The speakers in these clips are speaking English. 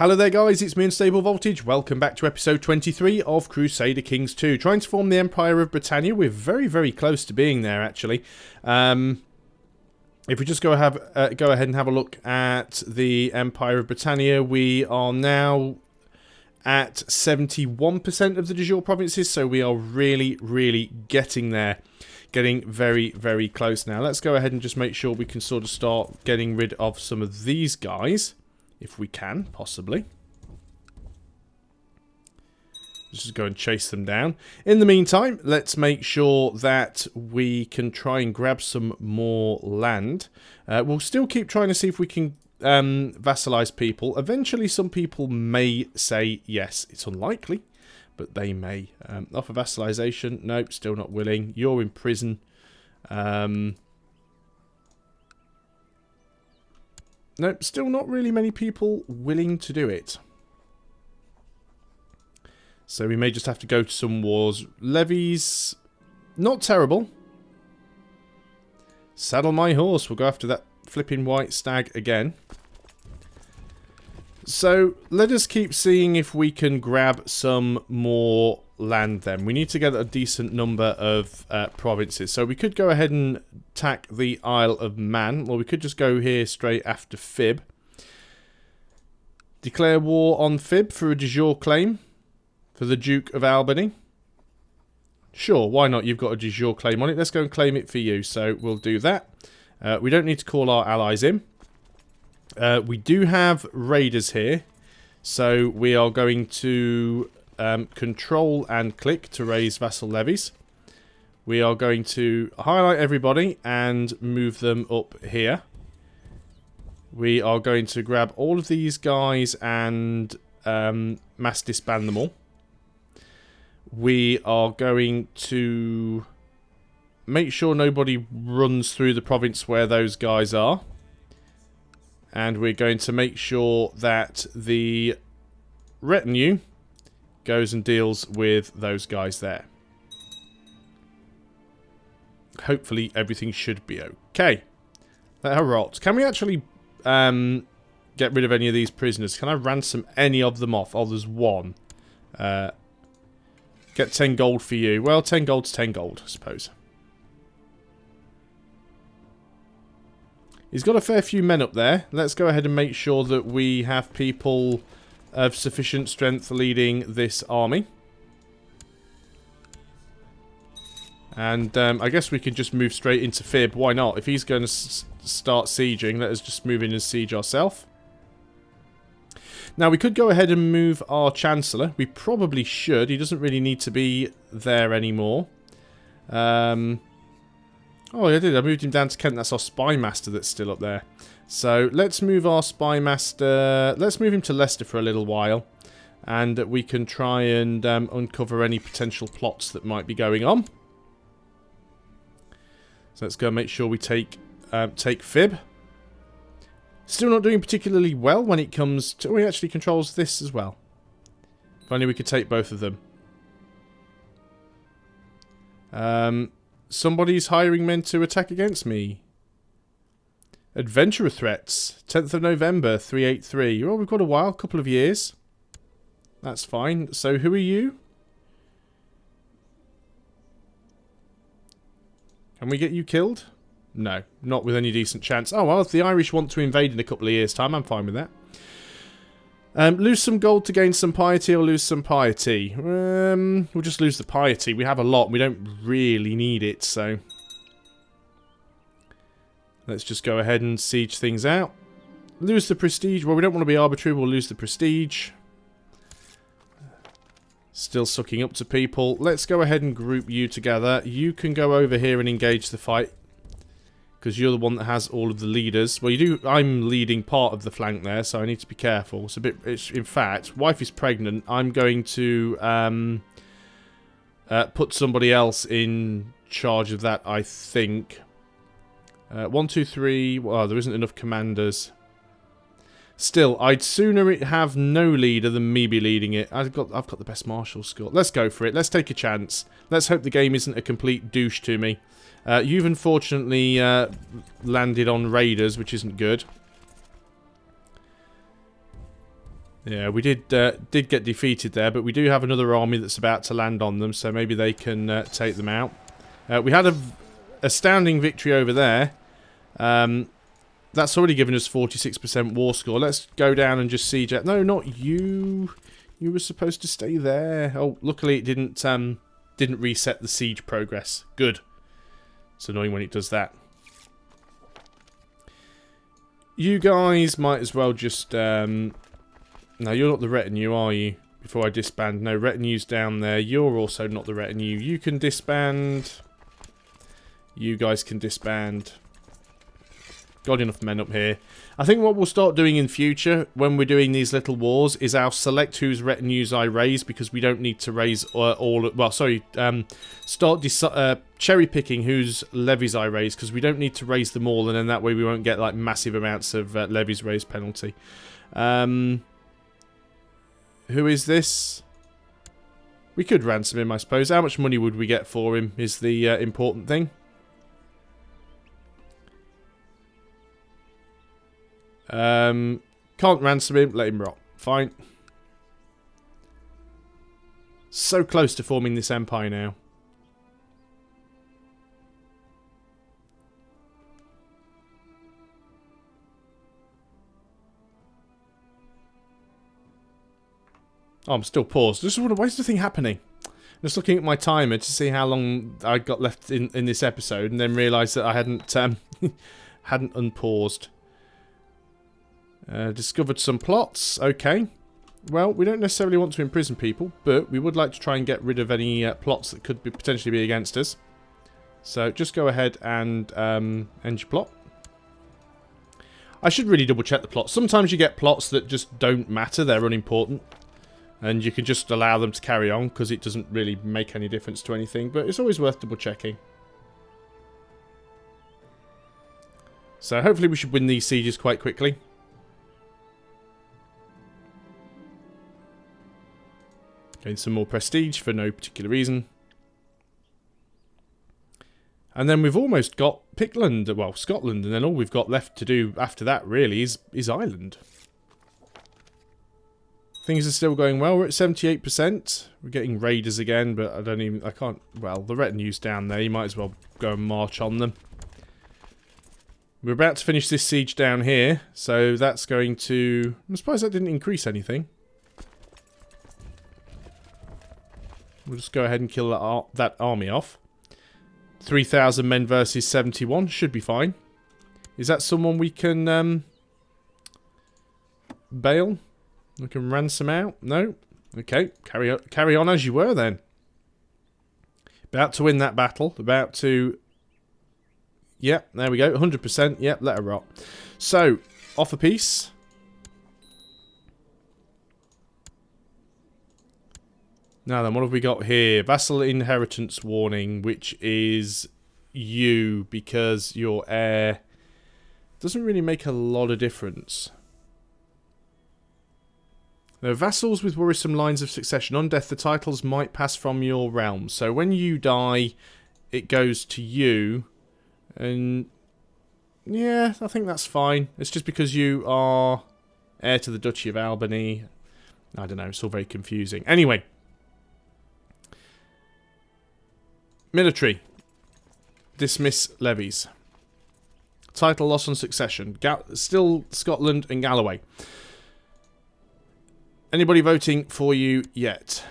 Hello there guys, it's me Unstable Voltage. Welcome back to episode 23 of Crusader Kings 2. Trying to form the Empire of Britannia. We're very close to being there actually. If we just go ahead and have a look at the Empire of Britannia, we are now at 71% of the de jure provinces, so we are really getting there. Getting very close now. Let's go ahead and just make sure we can sort of start getting rid of some of these guys. If we can, possibly. Let's just go and chase them down. In the meantime, let's make sure that we can try and grab some more land. We'll still keep trying to see if we can vassalize people. Eventually, some people may say yes. It's unlikely, but they may. Offer vassalization. Nope, still not willing. You're in prison. Nope, still not really many people willing to do it. So we may just have to go to some wars. Levies, not terrible. Saddle my horse. We'll go after that flipping white stag again. So let us keep seeing if we can grab some more land then. We need to get a decent number of provinces. So we could go ahead and attack the Isle of Man, or we could just go here straight after Fib. Declare war on Fib for a de jure claim for the Duke of Albany. Sure, why not? You've got a de jure claim on it. Let's go and claim it for you. So we'll do that. We don't need to call our allies in. We do have raiders here, so we are going to control and click to raise vassal levies. We are going to highlight everybody and move them up here. We are going to grab all of these guys and mass disband them all. We are going to make sure nobody runs through the province where those guys are. And we're going to make sure that the retinue goes and deals with those guys there. Hopefully everything should be okay. Let her rot. Can we actually get rid of any of these prisoners? Can I ransom any of them off? Oh, there's one. Get 10 gold for you. Well, 10 gold's 10 gold, I suppose. He's got a fair few men up there. Let's go ahead and make sure that we have people of sufficient strength leading this army. And I guess we can just move straight into Fib. Why not? If he's going to start sieging, let us just move in and siege ourselves. Now, we could go ahead and move our Chancellor. We probably should. He doesn't really need to be there anymore. Oh, I did. I moved him down to Kent. That's our Spy Master that's still up there. So, let's move our Spy Master. Let's move him to Leicester for a little while. And we can try and uncover any potential plots that might be going on. So, let's go and make sure we take Fib. Still not doing particularly well when it comes to... Oh, he actually controls this as well. If only we could take both of them. Somebody's hiring men to attack against me. Adventurer threats. 10th of November, 383. Oh, we've got a while, a couple of years. That's fine. So, who are you? Can we get you killed? No, not with any decent chance. Oh, well, if the Irish want to invade in a couple of years' time, I'm fine with that. Lose some gold to gain some piety, or lose some piety? We'll just lose the piety. We have a lot. We don't really need it, so... Let's just go ahead and siege things out. Lose the prestige. Well, we don't want to be arbitrary. We'll lose the prestige. Still sucking up to people. Let's go ahead and group you together. You can go over here and engage the fight, because you're the one that has all of the leaders. Well, you do. I'm leading part of the flank there, so I need to be careful. It's a bit. In fact, wife is pregnant. I'm going to put somebody else in charge of that, I think. 1, 2, 3. Well, there isn't enough commanders. Still, I'd sooner it have no leader than me be leading it. I've got the best martial score. Let's go for it. Let's take a chance. Let's hope the game isn't a complete douche to me. You've unfortunately landed on raiders, which isn't good. Yeah, we did get defeated there, but we do have another army that's about to land on them, so maybe they can take them out. We had a astounding victory over there. That's already given us 46% war score. Let's go down and just siege it. No, not you. You were supposed to stay there. Oh, luckily it didn't reset the siege progress. Good. It's annoying when it does that. You guys might as well just... no, you're not the retinue, are you? Before I disband. No, retinue's down there. You're also not the retinue. You can disband. You guys can disband. Got enough men up here. I think what we'll start doing in future, when we're doing these little wars, is I'll select whose retinues I raise, because we don't need to raise all... Well, sorry, start cherry-picking whose levies I raise, because we don't need to raise them all, and then that way we won't get, like, massive amounts of levies raised penalty. Who is this? We could ransom him, I suppose. How much money would we get for him is the important thing. Can't ransom him, let him rot. Fine. So close to forming this empire now. Oh, I'm still paused. Why is the thing happening? Just looking at my timer to see how long I got left in this episode, and then realised that I hadn't hadn't unpaused. Discovered some plots. Okay. Well, we don't necessarily want to imprison people, but we would like to try and get rid of any plots that could potentially be against us. So just go ahead and end your plot. I should really double check the plots. Sometimes you get plots that just don't matter. They're unimportant. And you can just allow them to carry on because it doesn't really make any difference to anything. But it's always worth double checking. So hopefully we should win these sieges quite quickly. Gain some more prestige for no particular reason. And then we've almost got Pictland, well, Scotland, and then all we've got left to do after that, really, is Ireland. Things are still going well. We're at 78%. We're getting raiders again, but I can't, well, the retinue's down there. You might as well go and march on them. We're about to finish this siege down here, so that's going to... I'm surprised that didn't increase anything. We'll just go ahead and kill that army off. 3,000 men versus 71. Should be fine. Is that someone we can bail? We can ransom out? No? Okay. Carry on as you were then. About to win that battle. About to... Yep, there we go. 100%. Yep, let her rot. So, offer peace. Now then, what have we got here? Vassal inheritance warning, which is you, because your heir doesn't really make a lot of difference. There are vassals with worrisome lines of succession. On death, the titles might pass from your realm. So when you die, it goes to you. And yeah, I think that's fine. It's just because you are heir to the Duchy of Albany. I don't know, it's all very confusing. Anyway. Military. Dismiss levies. Title loss on succession. Still Scotland and Galloway. Anybody voting for you yet?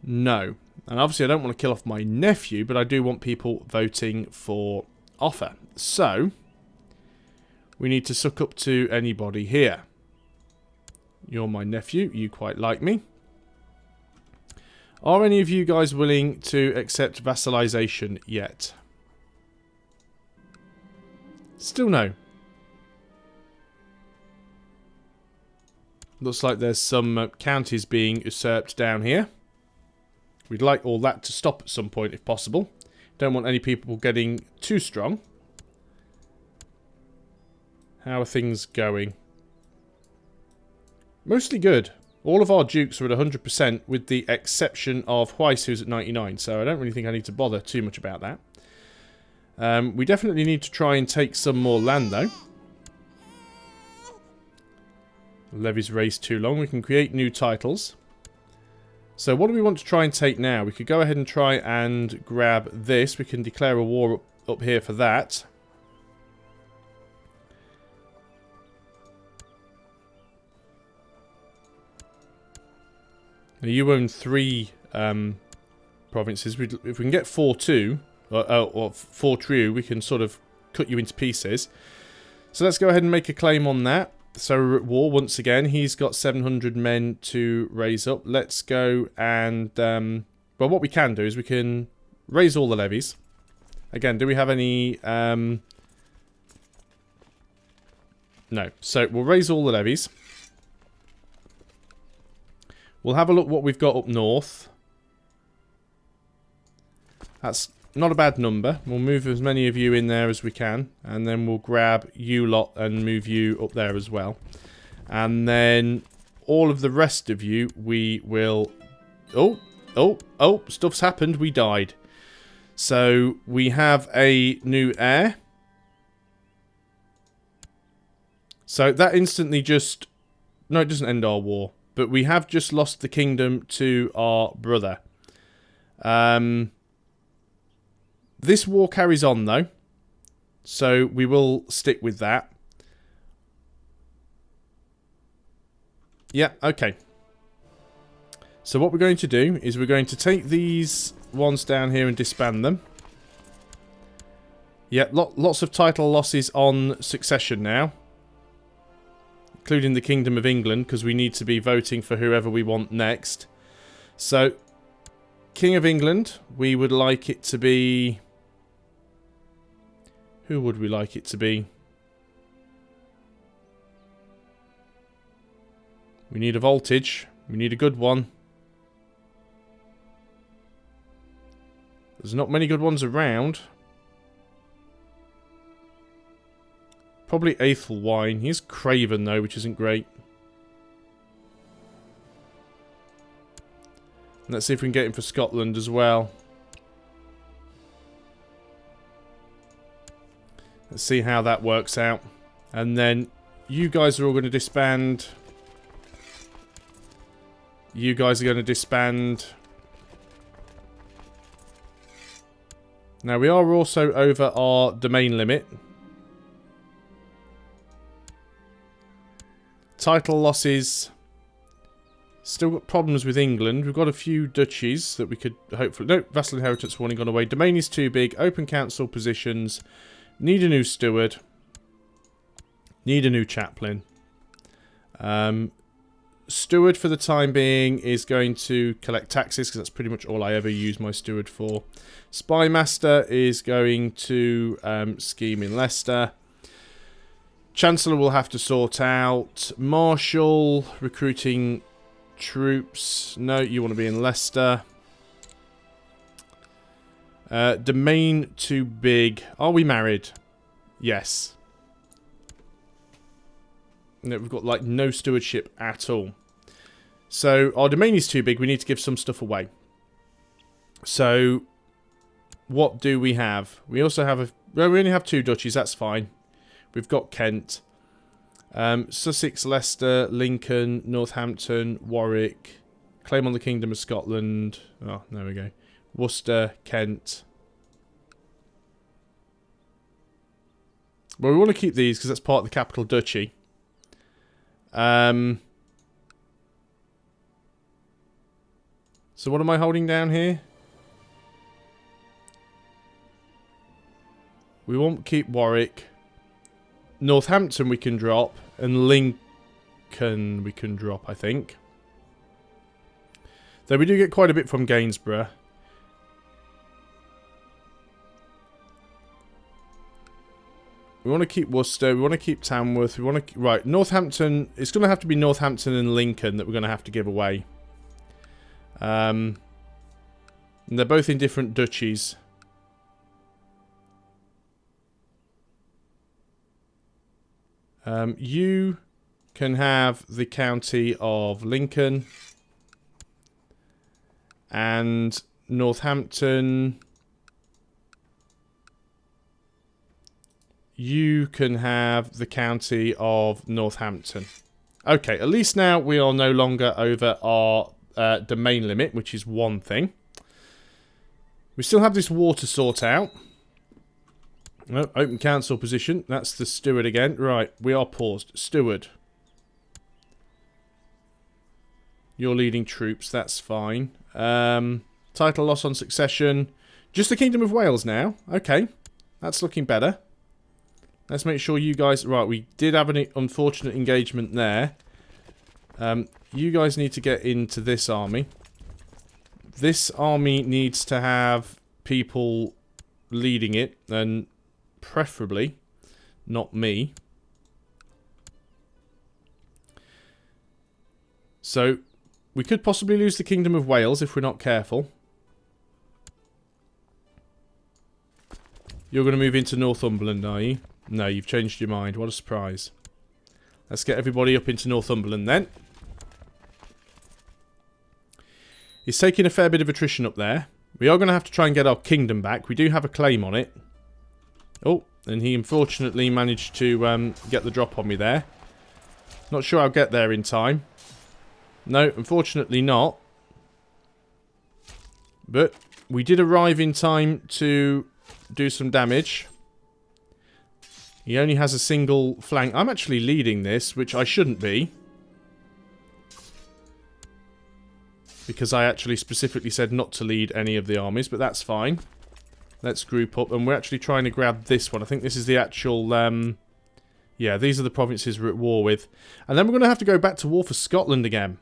No. And obviously I don't want to kill off my nephew, but I do want people voting for Offa. So, we need to suck up to anybody here. You're my nephew. You quite like me. Are any of you guys willing to accept vassalization yet? Still no. Looks like there's some counties being usurped down here. We'd like all that to stop at some point if possible. Don't want any people getting too strong. How are things going? Mostly good. All of our dukes are at 100% with the exception of Weiss, who's at 99, so I don't really think I need to bother too much about that. We definitely need to try and take some more land, though. Levies raised too long. We can create new titles. So what do we want to try and take now? We could go ahead and try and grab this. We can declare a war up here for that. Now you own 3 provinces. If we can get 4-2, or 4-2, we can sort of cut you into pieces. So let's go ahead and make a claim on that. So we're at war once again. He's got 700 men to raise up. Let's go and... well, what we can do is we can raise all the levies. Again, do we have any... no. So we'll raise all the levies. We'll have a look what we've got up north. That's not a bad number. We'll move as many of you in there as we can. And then we'll grab you lot and move you up there as well. And then all of the rest of you, we will... Oh, stuff's happened. We died. So we have a new heir. So that instantly just... No, it doesn't end our war. But we have just lost the kingdom to our brother. This war carries on, though. So we will stick with that. Yeah, okay. So what we're going to do is we're going to take these ones down here and disband them. Yeah, lots of title losses on succession now. Including the Kingdom of England, because we need to be voting for whoever we want next. So, King of England, we would like it to be... Who would we like it to be? We need a voltage. We need a good one. There's not many good ones around. Probably Aethelwine. He's Craven, though, which isn't great. Let's see if we can get him for Scotland as well. Let's see how that works out. And then you guys are all going to disband. You guys are going to disband. Now, we are also over our domain limit. Title losses. Still got problems with England. We've got a few duchies that we could hopefully... No, vassal inheritance warning gone away. Domain is too big. Open council positions. Need a new steward. Need a new chaplain. Steward for the time being is going to collect taxes because that's pretty much all I ever use my steward for. Spy master is going to scheme in Leicester. Chancellor will have to sort out. Marshal, recruiting troops. No, you want to be in Leicester. Domain too big. Are we married? Yes. No, we've got like no stewardship at all. So our domain is too big. We need to give some stuff away. So what do we have? We also have a... Well, we only have 2 duchies. That's fine. We've got Kent. Sussex, Leicester, Lincoln, Northampton, Warwick. Claim on the Kingdom of Scotland. Oh, there we go. Worcester, Kent. Well, we want to keep these because that's part of the capital duchy. So what am I holding down here? We won't keep Warwick. Northampton we can drop. And Lincoln we can drop, I think. Though we do get quite a bit from Gainsborough. We want to keep Worcester. We want to keep Tamworth. We want to... Right, Northampton. It's going to have to be Northampton and Lincoln that we're going to have to give away. And they're both in different duchies. You can have the county of Lincoln. And Northampton... You can have the county of Northampton. Okay, at least now we are no longer over our domain limit, which is one thing. We still have this war to sort out. Oh, open council position. That's the steward again. Right, we are paused. Steward. You're leading troops. That's fine. Title loss on succession. Just the Kingdom of Wales now. Okay, that's looking better. Let's make sure you guys... Right, we did have an unfortunate engagement there. You guys need to get into this army. This army needs to have people leading it, and preferably not me. So, we could possibly lose the Kingdom of Wales if we're not careful. You're going to move into Northumberland, are you? No, you've changed your mind. What a surprise. Let's get everybody up into Northumberland then. He's taking a fair bit of attrition up there. We are going to have to try and get our kingdom back. We do have a claim on it. Oh, and he unfortunately managed to get the drop on me there. Not sure I'll get there in time. No, unfortunately not. But we did arrive in time to do some damage. He only has a single flank. I'm actually leading this, which I shouldn't be. Because I actually specifically said not to lead any of the armies, but that's fine. Let's group up, and we're actually trying to grab this one. I think this is the actual... yeah, these are the provinces we're at war with. And then we're going to have to go back to war for Scotland again.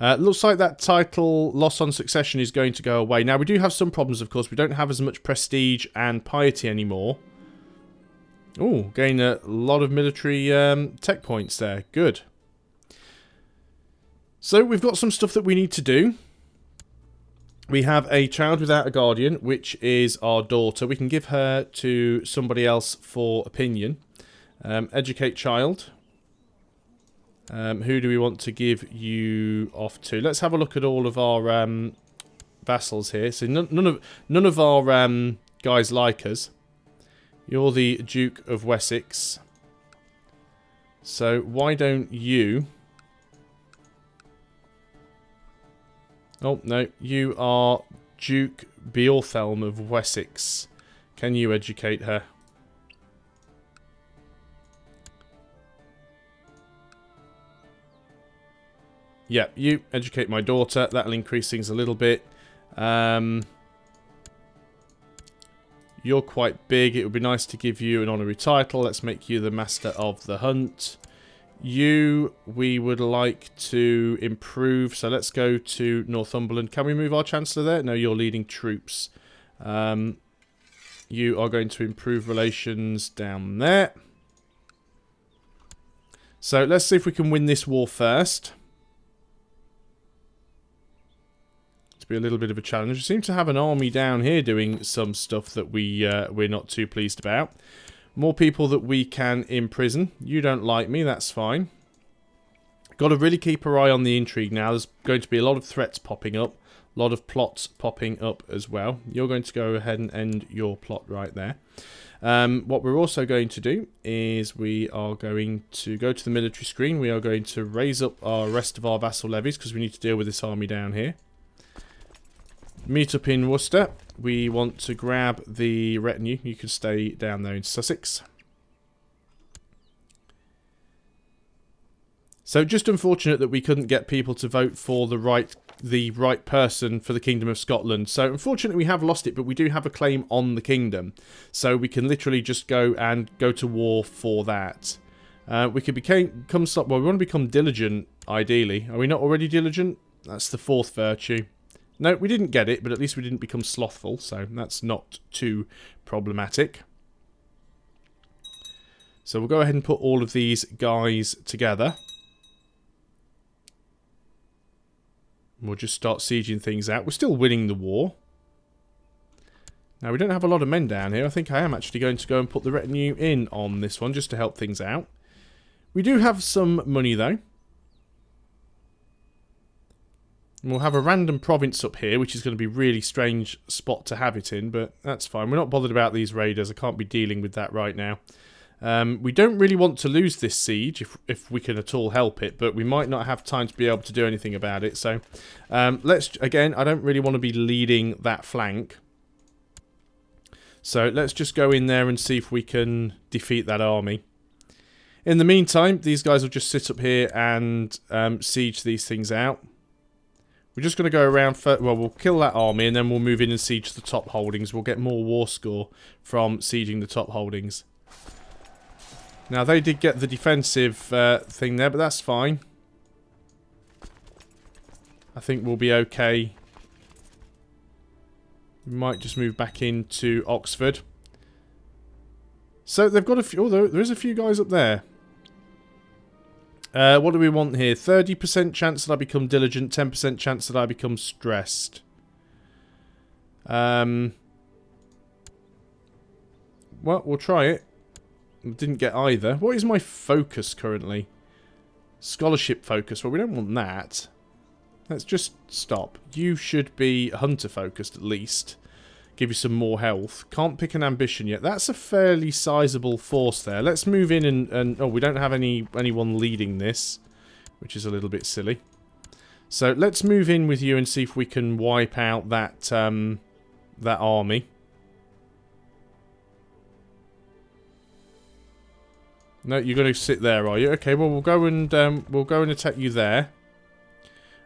Looks like that title loss on succession is going to go away. Now, we do have some problems, of course. We don't have as much prestige and piety anymore. Oh, gain a lot of military tech points there. Good. So, we've got some stuff that we need to do. We have a child without a guardian, which is our daughter. We can give her to somebody else for opinion. Educate child. Who do we want to give you off to? Let's have a look at all of our vassals here. So none of our guys like us. You're the Duke of Wessex. So why don't you... Oh, no. You are Duke Beorthelm of Wessex. Can you educate her? Yeah, you educate my daughter. That'll increase things a little bit. You're quite big. It would be nice to give you an honorary title. Let's make you the Master of the Hunt. You, we would like to improve. So let's go to Northumberland. Can we move our Chancellor there? No, you're leading troops. You are going to improve relations down there. So let's see if we can win this war first. To be a little bit of a challenge. We seem to have an army down here doing some stuff that we're not too pleased about. More people that we can imprison. You don't like me, that's fine. Got to really keep our eye on the intrigue now. There's going to be a lot of threats popping up. A lot of plots popping up as well. You're going to go ahead and end your plot right there. What we're also going to do is we are going to go to the military screen. We are going to raise up our rest of our vassal levies because we need to deal with this army down here. Meet up in Worcester. We want to grab the retinue. You can stay down there in Sussex. So just unfortunate that we couldn't get people to vote for the right person for the Kingdom of Scotland. So unfortunately we have lost it, but we do have a claim on the kingdom. So we can literally just go to war for that. We could become well, we want to become diligent, ideally. Are we not already diligent? That's the 4th virtue. No, we didn't get it, but at least we didn't become slothful, so that's not too problematic. So we'll go ahead and put all of these guys together. We'll just start sieging things out. We're still winning the war. Now, we don't have a lot of men down here. I think I am actually going to go and put the retinue in on this one, just to help things out. We do have some money, though. We'll have a random province up here, which is going to be a really strange spot to have it in, but that's fine. We're not bothered about these raiders. I can't be dealing with that right now. We don't really want to lose this siege if we can at all help it, but we might not have time to be able to do anything about it. So again, I don't really want to be leading that flank. So let's just go in there and see if we can defeat that army. In the meantime, these guys will just sit up here and siege these things out. We're just going to go around, well, we'll kill that army and then we'll move in and siege the top holdings. We'll get more war score from sieging the top holdings. Now, they did get the defensive thing there, but that's fine. I think we'll be okay. We might just move back into Oxford. So, they've got a few... Oh, there is a few guys up there. What do we want here? 30% chance that I become diligent, 10% chance that I become stressed. Well, we'll try it. Didn't get either. What is my focus currently? Scholarship focus. Well, we don't want that. Let's just stop. You should be hunter focused at least. Give you some more health. Can't pick an ambition yet. That's a fairly sizable force there. Let's move in and oh, we don't have anyone leading this, which is a little bit silly. So let's move in with you and see if we can wipe out that that army. No, you're going to sit there, are you? Okay, well we'll go and attack you there.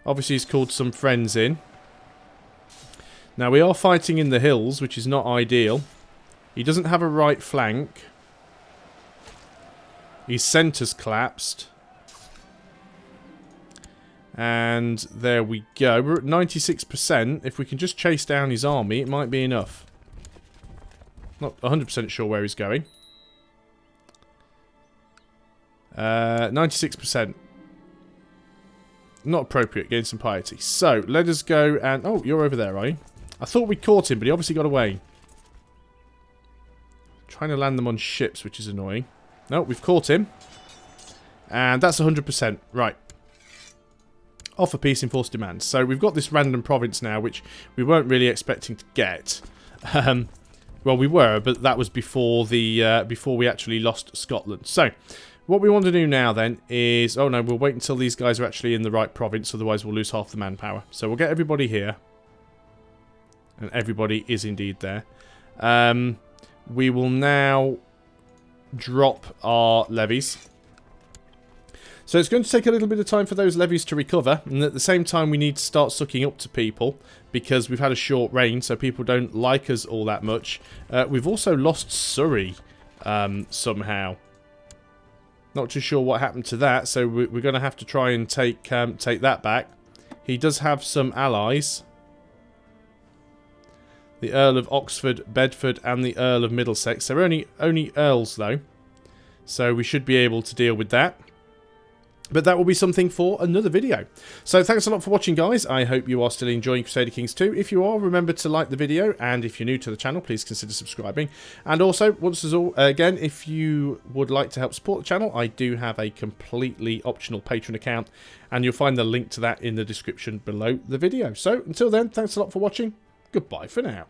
Obviously, he's called some friends in. Now we are fighting in the hills, which is not ideal. He doesn't have a right flank. His centre's collapsed. And there we go. We're at 96%. If we can just chase down his army, it might be enough. Not 100% sure where he's going. 96%. Not appropriate, gain some piety. So, let us go and... Oh, you're over there, are you? I thought we caught him, but he obviously got away. Trying to land them on ships, which is annoying. No, we've caught him. And that's 100%. Right. Offer peace, enforce demands. So, we've got this random province now, which we weren't really expecting to get. Well, we were, but that was before the before we actually lost Scotland. So... what we want to do now, then, is... oh, no, we'll wait until these guys are actually in the right province, otherwise we'll lose half the manpower. So we'll get everybody here. And everybody is indeed there. We will now drop our levies. So it's going to take a little bit of time for those levies to recover. And at the same time, we need to start sucking up to people, because we've had a short reign, so people don't like us all that much. We've also lost Surrey somehow. Not too sure what happened to that, so we're going to have to try and take that back. He does have some allies. The Earl of Oxford, Bedford, and the Earl of Middlesex. They're only earls, though. So we should be able to deal with that. But that will be something for another video. So thanks a lot for watching, guys. I hope you are still enjoying Crusader Kings 2. If you are, remember to like the video. And if you're new to the channel, please consider subscribing. And also, again, if you would like to help support the channel, I do have a completely optional Patreon account. And you'll find the link to that in the description below the video. So until then, thanks a lot for watching. Goodbye for now.